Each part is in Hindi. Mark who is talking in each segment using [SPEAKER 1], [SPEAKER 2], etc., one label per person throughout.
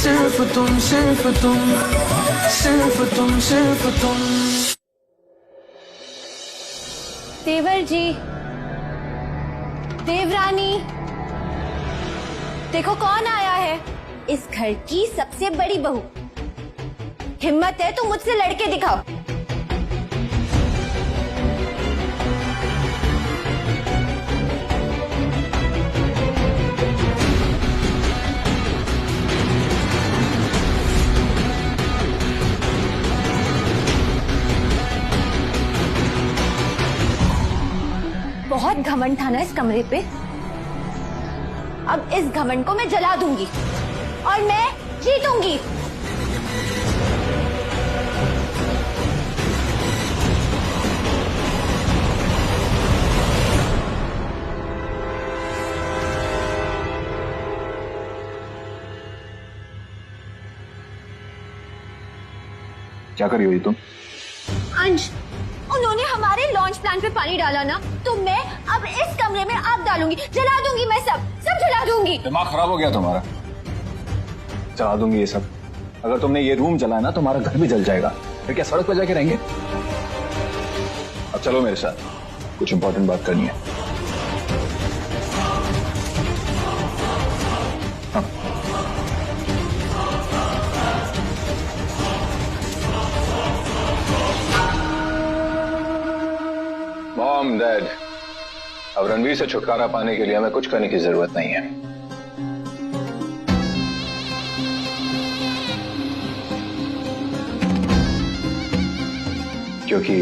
[SPEAKER 1] सिर्फ तुम, सिर्फ तुम, सिर्फ तुम, सिर्फ तुम।
[SPEAKER 2] देवर जी, देवरानी, देखो कौन आया है। इस घर की सबसे बड़ी बहू। हिम्मत है तो मुझसे लड़के दिखाओ। बहुत घमंड था ना इस कमरे पे। अब इस घमंड को मैं जला दूंगी और मैं जीतूंगी।
[SPEAKER 3] क्या कर रही हो ये तुम?
[SPEAKER 2] अंश, उन्होंने हमारे लॉन्च प्लान पे पानी डाला ना, तो मैं अब इस कमरे में आग डालूंगी, जला दूंगी। मैं सब जला दूंगी।
[SPEAKER 3] दिमाग खराब हो गया तुम्हारा? जला दूंगी ये सब? अगर तुमने ये रूम जलाया ना, तुम्हारा घर भी जल जाएगा। फिर क्या सड़क पर जाके रहेंगे? अब चलो मेरे साथ, कुछ इंपॉर्टेंट बात करनी है। हाँ। मॉम, डैड, अब रणवीर से छुटकारा पाने के लिए हमें कुछ करने की जरूरत नहीं है। क्योंकि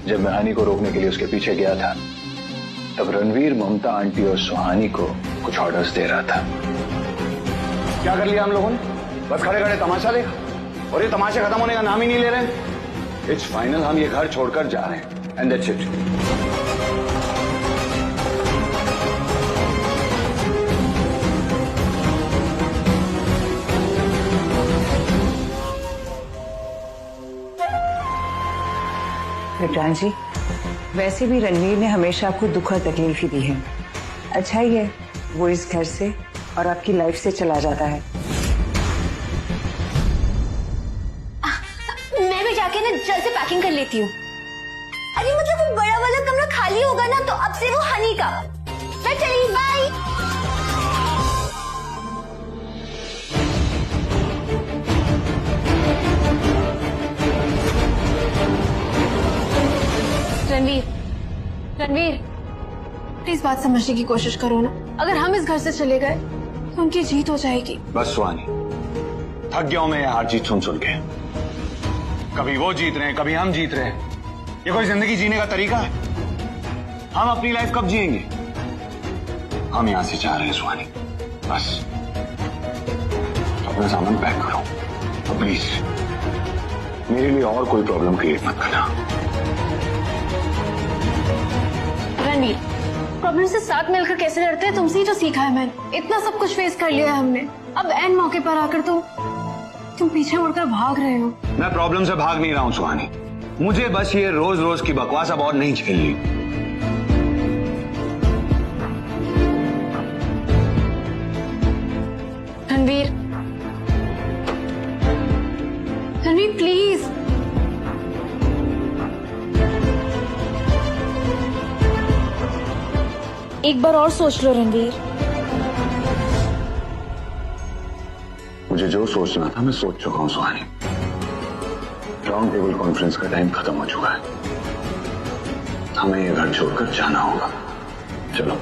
[SPEAKER 3] जब मैं हानि को रोकने के लिए उसके पीछे गया था, तब रणवीर ममता आंटी और सुहानी को कुछ ऑर्डर्स दे रहा था।
[SPEAKER 4] क्या कर लिया हम लोगों ने? बस खड़े खड़े तमाशा देखा, और ये तमाशे खत्म होने का नाम ही नहीं ले रहे। इट्स फाइनल, हम ये घर छोड़कर जा रहे हैं, एंड दैट्स इट।
[SPEAKER 5] विक्रांत जी, वैसे भी रणवीर ने हमेशा आपको दुख और तकलीफ ही दी है। अच्छा ही है वो इस घर से और आपकी लाइफ से चला जाता है।
[SPEAKER 2] मैं भी जाके ना जल्द से पैकिंग कर लेती हूँ। अरे मतलब वो बड़ा वाला कमरा खाली होगा ना, तो अब से वो हनी का। मैं चली, बाय। रणवीर, रणवीर, प्लीज बात समझने की कोशिश करो ना। अगर हम इस घर से चले गए तो उनकी जीत हो जाएगी।
[SPEAKER 4] बस सुहानी, थक गया हूं मैं ये हार जीत सुन के। कभी वो जीत रहे हैं, कभी हम जीत रहे हैं। ये कोई जिंदगी जीने का तरीका है? हम अपनी लाइफ कब जिएंगे? हम यहां से जा रहे हैं सुहानी, बस अपना सामान पैक करो प्लीज। मेरे लिए और कोई प्रॉब्लम क्रिएट मत करना।
[SPEAKER 2] रणवीर, प्रॉब्लम से साथ मिलकर कैसे लड़ते हैं तुमसे ही तो सीखा है मैंने। इतना सब कुछ फेस कर लिया है हमने, अब एन मौके पर आकर तुम पीछे मुड़कर भाग रहे हो।
[SPEAKER 4] मैं प्रॉब्लम से भाग नहीं रहा हूं सुहानी, मुझे बस ये रोज रोज की बकवास अब और नहीं झेलनी।
[SPEAKER 2] रणवीर, रणवीर प्लीज। एक बार और सोच लो रणवीर।
[SPEAKER 4] मुझे जो सोचना था मैं सोच चुका हूं सुहानी। राउंड टेबल कॉन्फ्रेंस का टाइम खत्म हो चुका है, हमें ये घर छोड़कर जाना होगा। चलो।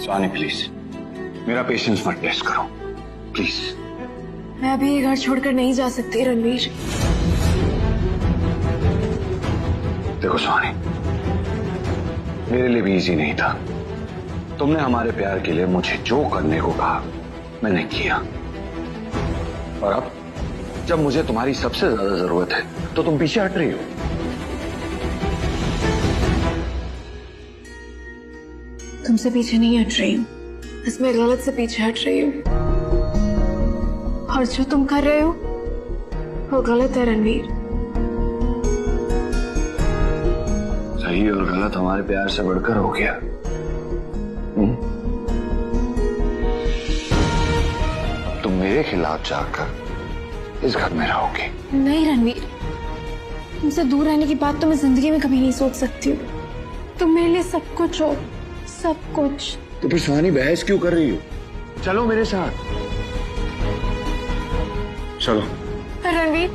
[SPEAKER 4] सुहानी प्लीज, मेरा पेशेंस मत टेस्ट करो प्लीज।
[SPEAKER 2] मैं अभी ये घर छोड़कर नहीं जा सकती रणवीर।
[SPEAKER 4] देखो सुहानी, मेरे लिए भी इजी नहीं था। तुमने हमारे प्यार के लिए मुझे जो करने को कहा मैंने किया, और अब जब मुझे तुम्हारी सबसे ज्यादा जरूरत है तो तुम पीछे हट रही हो।
[SPEAKER 2] तुमसे पीछे नहीं हट रही हूँ, इसमें गलत से पीछे हट रही हूँ, और जो तुम कर रहे हो वो गलत है रणवीर।
[SPEAKER 4] सही और गलत हमारे प्यार से बढ़कर हो गया। तुम मेरे खिलाफ जाकर इस घर में रहोगी।
[SPEAKER 2] नहीं रणवीर, तुमसे दूर रहने की बात तो मैं जिंदगी में कभी नहीं सोच सकती हूँ। तुम मेरे लिए सब कुछ हो, सब कुछ।
[SPEAKER 4] तो फिर सुहानी बहस क्यों कर रही हो? चलो मेरे साथ, चलो।
[SPEAKER 2] रणवीर,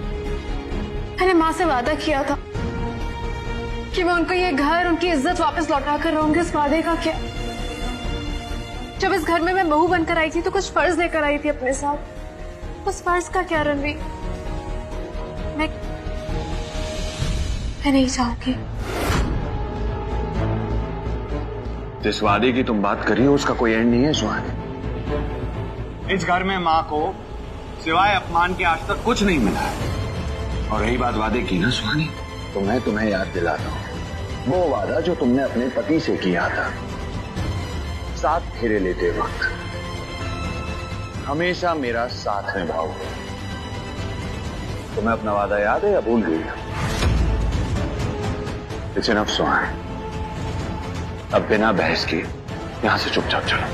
[SPEAKER 2] मैंने माँ से वादा किया था कि मैं उनको ये घर, उनकी इज्जत वापस लौटा कर रहूंगी। इस वादे का क्या? जब इस घर में मैं बहू बनकर आई थी तो कुछ फर्ज लेकर आई थी अपने साथ। उस फर्ज का क्या रणवीर? मैं नहीं चाहूंगी।
[SPEAKER 4] जिस वादे की तुम बात कर रही हो उसका कोई एंड नहीं है सुहानी। इस घर में माँ को सिवाय अपमान के आज तक कुछ नहीं मिला है। और रही बात वादे की ना सुहानी, तो मैं तुम्हें याद दिलाता हूँ वो वादा जो तुमने अपने पति से किया था 7 फेरे लेते वक्त। हमेशा मेरा साथ निभाओगे। तुम्हें अपना वादा याद है या भूल गई? इट्स इनफ सुहानी, अब बिना बहस के यहां से चुपचाप चलो।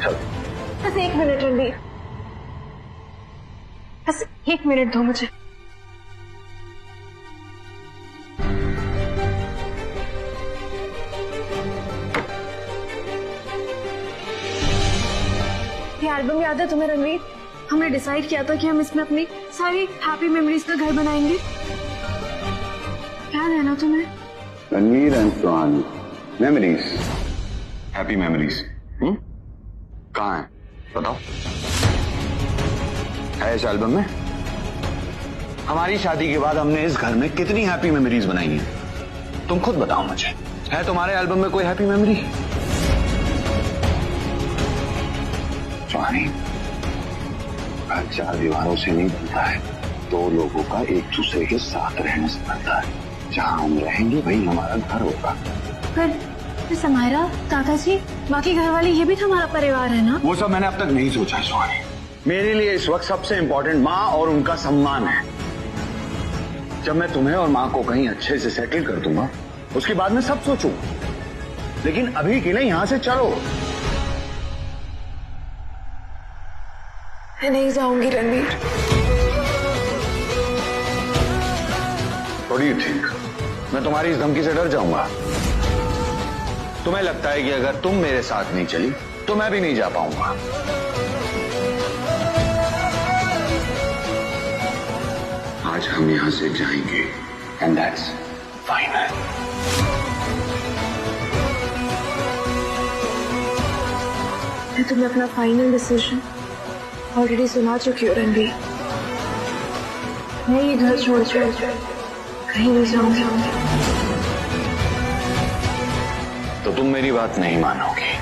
[SPEAKER 4] चलो।
[SPEAKER 2] बस 1 मिनट रणवीर, बस 1 मिनट दो मुझे। ये एल्बम याद है तुम्हें रणवीर? हमने डिसाइड किया था कि हम इसमें अपनी सारी हैप्पी मेमोरीज का घर बनाएंगे। याद है ना तुम्हें?
[SPEAKER 4] Ranveer and Suhani, memories, happy memories. कहाँ है बताओ? है इस एल्बम में? हमारी शादी के बाद हमने इस घर में कितनी हैप्पी मेमोरीज बनाई हैं? तुम खुद बताओ मुझे, है तुम्हारे एल्बम में कोई हैप्पी मेमोरी? सुहानी, घर 4 दीवारों से नहीं बनता है, 2 लोगों का एक दूसरे के साथ रहने से बनता है। जहाँ हम रहेंगे वही हमारा घर होगा।
[SPEAKER 2] फिर समायरा, काका जी, बाकी घर वाले, ये भी तो हमारा परिवार है ना?
[SPEAKER 4] वो सब मैंने अब तक नहीं सोचा सुहानी। मेरे लिए इस वक्त सबसे इंपॉर्टेंट माँ और उनका सम्मान है। जब मैं तुम्हें और माँ को कहीं अच्छे से सेटल कर दूंगा उसके बाद में सब सोचूंगा, लेकिन अभी के लिए यहाँ से चलो।
[SPEAKER 2] मैं नहीं जाऊंगी Ranveer.
[SPEAKER 4] What do you think? मैं तुम्हारी इस धमकी से डर जाऊंगा? तुम्हें लगता है कि अगर तुम मेरे साथ नहीं चली तो मैं भी नहीं जा पाऊंगा? आज हम यहां से जाएंगे एंड दैट्स फाइनल।
[SPEAKER 2] मैं तुम्हें अपना फाइनल डिसीजन ऑलरेडी सुना चुकी हूँ रणवीर। मैं ये घर छोड़ कहीं नहीं जाऊंगी।
[SPEAKER 4] तो तुम मेरी बात नहीं मानोगी?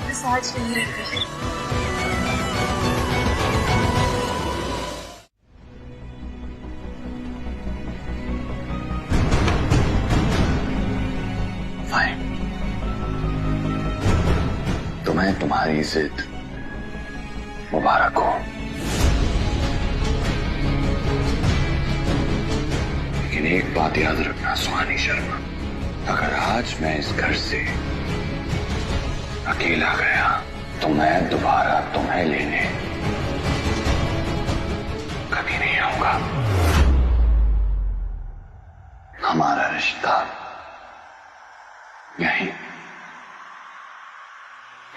[SPEAKER 2] बस आज नहीं रणवीर।
[SPEAKER 4] फाइन, तुम्हें तुम्हारी जिद मुबारक हो, लेकिन एक बात याद रखना सुहानी शर्मा, अगर आज मैं इस घर से अकेला गया तो मैं दोबारा तुम्हें लेने कभी नहीं आऊंगा। हमारा रिश्ता यहीं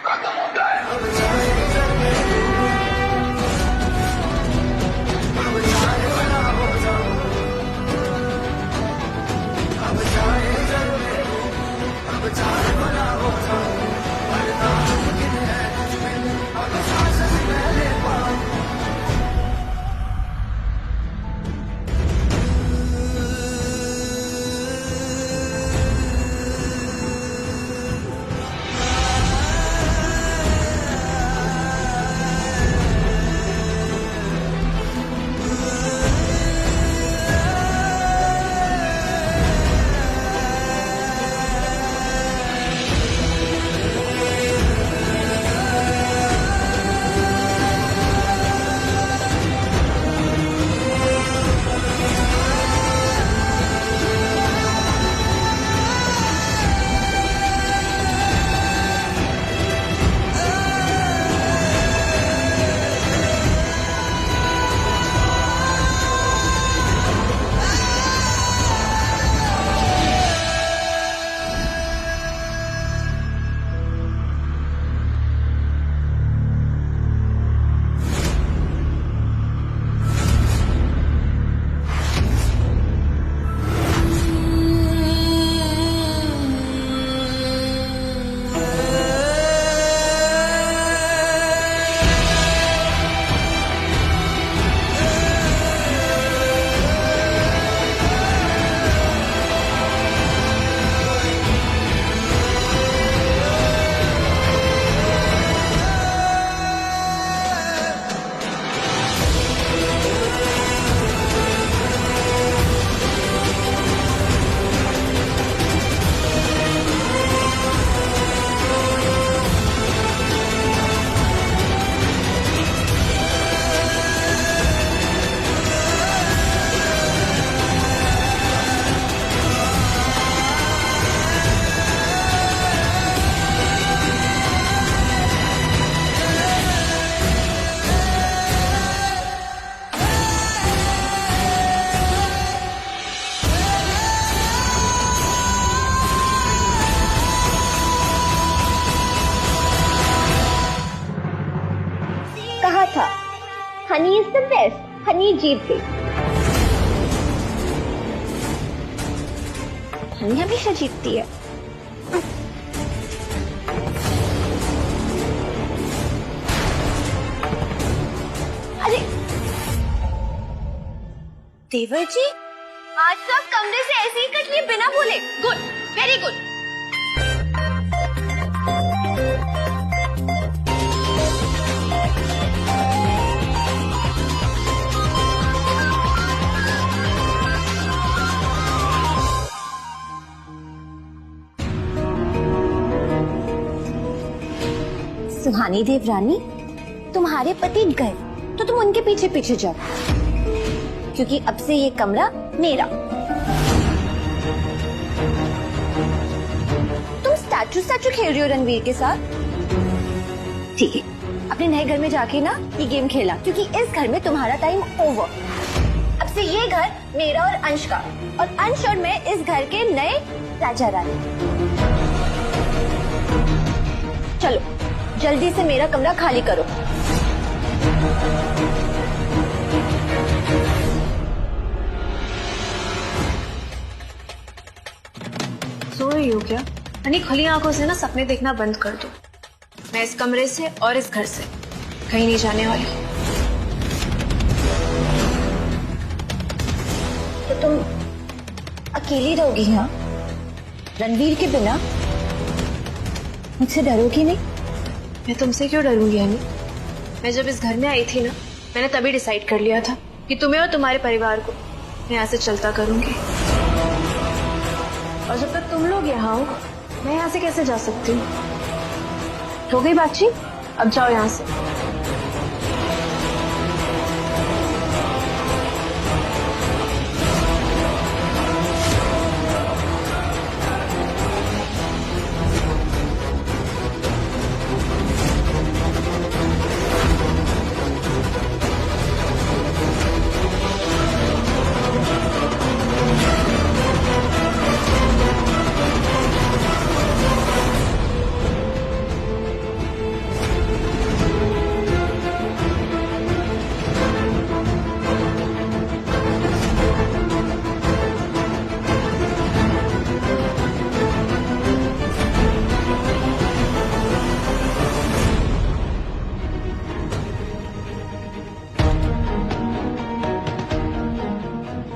[SPEAKER 4] खत्म होता है।
[SPEAKER 1] अब जाने वाला हो
[SPEAKER 6] कहा था, Honey is the best, Honey जीत गई। हनी हमेशा जीतती है। अरे देवर जी, आज तो आप कमरे से ऐसे ही कट लिए बिना बोले। Good, very good. सुहानी देवरानी, तुम्हारे पति गए तो तुम उनके पीछे पीछे जाओ, क्योंकि अब से ये कमरा मेरा। तुम स्टैचू खेल रही हो रणवीर के साथ? ठीक है, अपने नए घर में जाके ना ये गेम खेला, क्योंकि इस घर में तुम्हारा टाइम ओवर। अब से ये घर मेरा और अंश का, और अंश और मैं इस घर के नए राजा रानी। चलो जल्दी से मेरा कमरा खाली करो।
[SPEAKER 2] सो रही हो क्या? हनी, खुली आंखों से ना सपने देखना बंद कर दो। मैं इस कमरे से और इस घर से कहीं नहीं जाने वाली।
[SPEAKER 6] तो तुम अकेली रहोगी यहाँ रणवीर के बिना? मुझसे डरोगी नहीं?
[SPEAKER 2] मैं तुमसे क्यों डरूंगी हनी? मैं जब इस घर में आई थी ना, मैंने तभी डिसाइड कर लिया था कि तुम्हें और तुम्हारे परिवार को मैं यहाँ से चलता करूंगी। और जब तक तुम लोग यहाँ हो, मैं यहाँ से कैसे जा सकती हूँ? हो गई बातचीत? अब जाओ यहाँ से।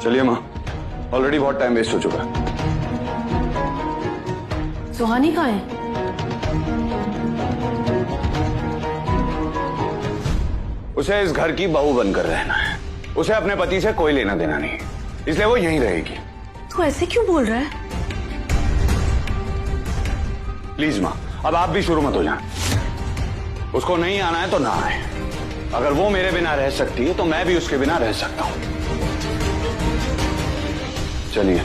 [SPEAKER 4] चलिए माँ, ऑलरेडी बहुत टाइम वेस्ट हो चुका है।
[SPEAKER 2] सुहानी कहाँ है?
[SPEAKER 4] उसे इस घर की बहू बनकर रहना है। उसे अपने पति से कोई लेना देना नहीं, इसलिए वो यहीं रहेगी।
[SPEAKER 2] तू ऐसे क्यों बोल रहा है?
[SPEAKER 4] प्लीज माँ, अब आप भी शुरू मत हो जाए। उसको नहीं आना है तो ना आए। अगर वो मेरे बिना रह सकती है तो मैं भी उसके बिना रह सकता हूँ। चलिए।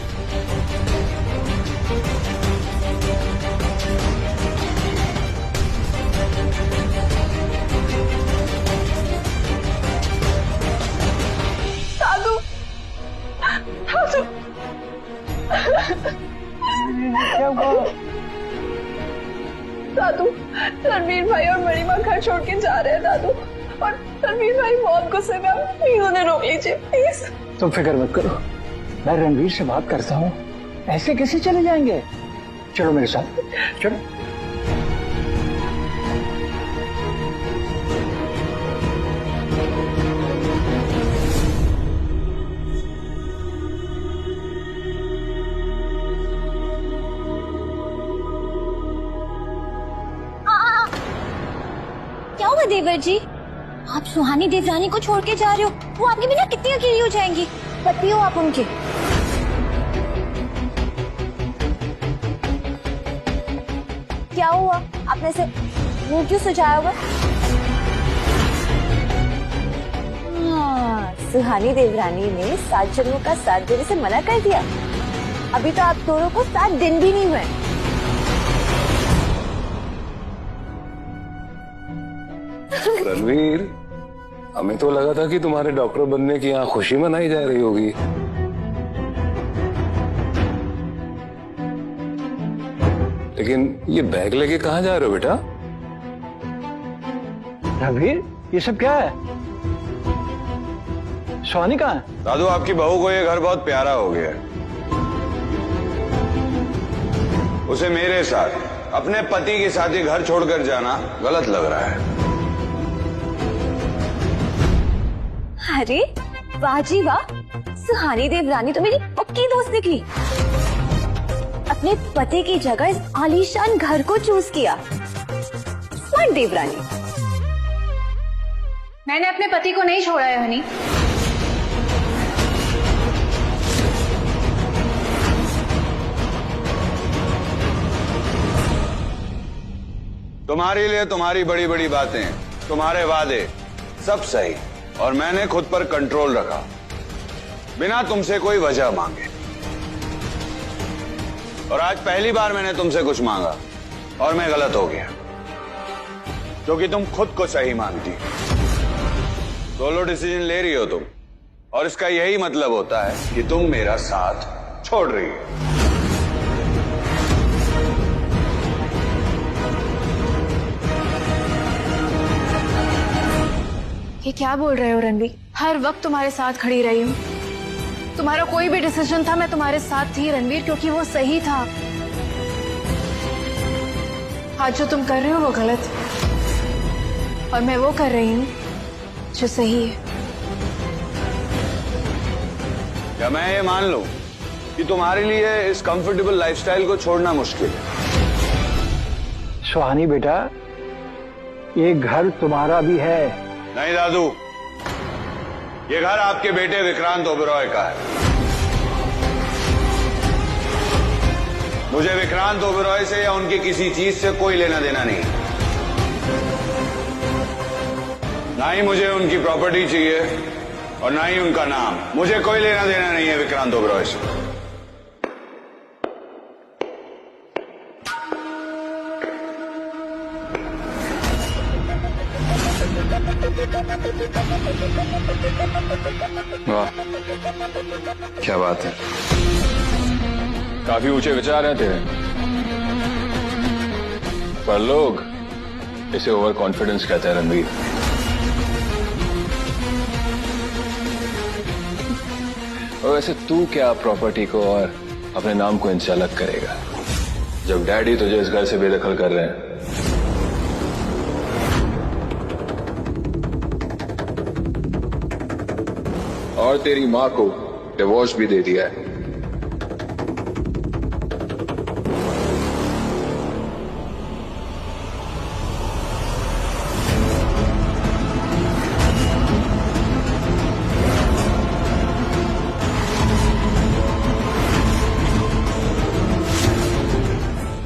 [SPEAKER 2] दादू, दादू, दादू, रणवीर भाई और मणिमा घर छोड़ के जा रहे हैं दादू। और रणवीर भाई बहुत गुस्से में, प्लीज उन्हें रोक लीजिए प्लीज।
[SPEAKER 7] तुम फिक्र मत करो, मैं रणवीर से बात करता हूँ। ऐसे कैसे चले जाएंगे? चलो मेरे साथ, चलो।
[SPEAKER 6] क्या हुआ देवर जी? आप सुहानी देवरानी को छोड़ के जा रहे हो? वो आपके बिना कितनी अकेली हो जाएंगी। पति हो आप उनके। क्या हुआ? आपने से मुंह क्यों सुझाया हुआ? सुहानी देवरानी ने 7 जन्मों का साथ देने से मना कर दिया। अभी तो आप दोनों को 7 दिन भी नहीं हुए।
[SPEAKER 8] रणवीर, हमें तो लगा था कि तुम्हारे डॉक्टर बनने की यहाँ खुशी मनाई जा रही होगी। लेकिन ये बैग लेके कहाँ जा रहे हो बेटा?
[SPEAKER 7] रणवीर, ये सब क्या है? सुहानी कहाँ है?
[SPEAKER 4] दादू, आपकी बहू को ये घर बहुत प्यारा हो गया है। उसे मेरे साथ, अपने पति के साथ ये घर छोड़कर जाना गलत लग रहा है।
[SPEAKER 6] अरे वाह जी वाह, सुहानी देवरानी तो मेरी पक्की दोस्त निकली। अपने पति की जगह इस आलीशान घर को चूज किया। स्मार्ट देवरानी।
[SPEAKER 2] मैंने अपने पति को नहीं छोड़ा है हनी।
[SPEAKER 4] तुम्हारे लिए तुम्हारी बड़ी बड़ी बातें, तुम्हारे वादे सब सही, और मैंने खुद पर कंट्रोल रखा बिना तुमसे कोई वजह मांगे। और आज पहली बार मैंने तुमसे कुछ मांगा और मैं गलत हो गया, क्योंकि तुम खुद को सही मानती। सोलो डिसीजन ले रही हो तुम, और इसका यही मतलब होता है कि तुम मेरा साथ छोड़ रही हो।
[SPEAKER 2] ये क्या बोल रहे हो रणवीर? हर वक्त तुम्हारे साथ खड़ी रही हूँ। तुम्हारा कोई भी डिसीजन था, मैं तुम्हारे साथ थी रणवीर, क्योंकि वो सही था। आज जो तुम कर रहे हो वो गलत है, और मैं वो कर रही हूँ जो सही है।
[SPEAKER 4] क्या मैं ये मान लूं कि तुम्हारे लिए इस कंफर्टेबल लाइफस्टाइल को छोड़ना मुश्किल है?
[SPEAKER 7] सुहानी बेटा, ये घर तुम्हारा भी है।
[SPEAKER 4] नहीं दादू, ये घर आपके बेटे विक्रांत ओबेरॉय का है। मुझे विक्रांत ओबेरॉय से या उनकी किसी चीज से कोई लेना देना नहीं। ना ही मुझे उनकी प्रॉपर्टी चाहिए और ना ही उनका नाम। मुझे कोई लेना देना नहीं है विक्रांत ओबेरॉय से।
[SPEAKER 3] वाह, क्या बात है। काफी ऊंचे विचार हैं तेरे, पर लोग इसे ओवर कॉन्फिडेंस कहते हैं रणवीर। और वैसे तू क्या प्रॉपर्टी को और अपने नाम को इनसे अलग करेगा, जब डैडी तुझे इस घर से बेदखल कर रहे हैं। और तेरी मां को डिवोर्स भी दे दिया है।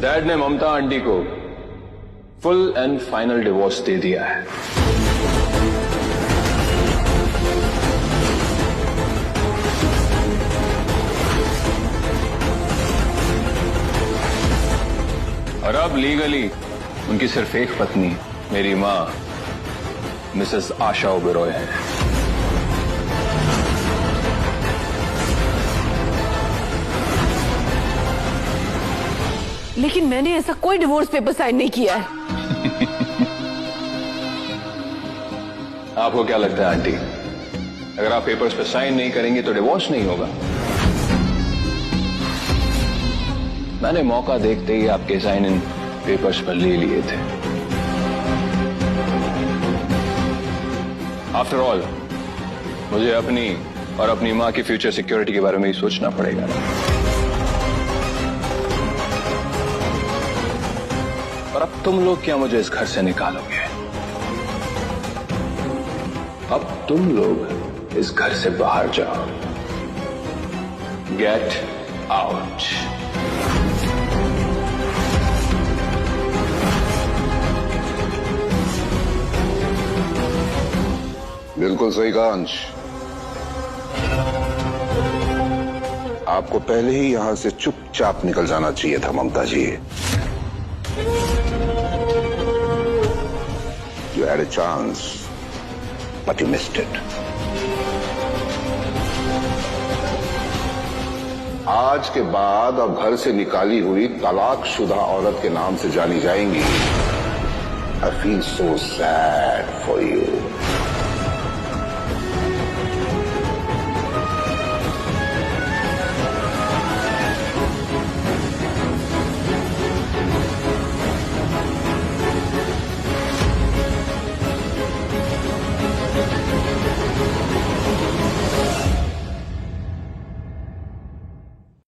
[SPEAKER 3] डैड ने ममता आंटी को फुल एंड फाइनल डिवोर्स दे दिया है। और अब लीगली उनकी सिर्फ एक पत्नी, मेरी मां मिसेस आशा ओबेरॉय है।
[SPEAKER 9] लेकिन मैंने ऐसा कोई डिवोर्स पेपर साइन नहीं किया है।
[SPEAKER 3] आपको क्या लगता है आंटी, अगर आप पेपर्स पे साइन नहीं करेंगे तो डिवोर्स नहीं होगा? मैंने मौका देखते ही आपके साइन इन पेपर्स पर ले लिए थे। आफ्टर ऑल मुझे अपनी और अपनी मां की फ्यूचर सिक्योरिटी के बारे में ही सोचना पड़ेगा। और अब तुम लोग क्या मुझे इस घर से निकालोगे? अब तुम लोग इस घर से बाहर जाओ। Get out.
[SPEAKER 10] बिल्कुल सही कहा अंश। आपको पहले ही यहां से चुपचाप निकल जाना चाहिए था ममता जी। You had a chance, but you missed it. आज के बाद अब घर से निकाली हुई तलाकशुदा औरत के नाम से जानी जाएंगी I feel so sad for you.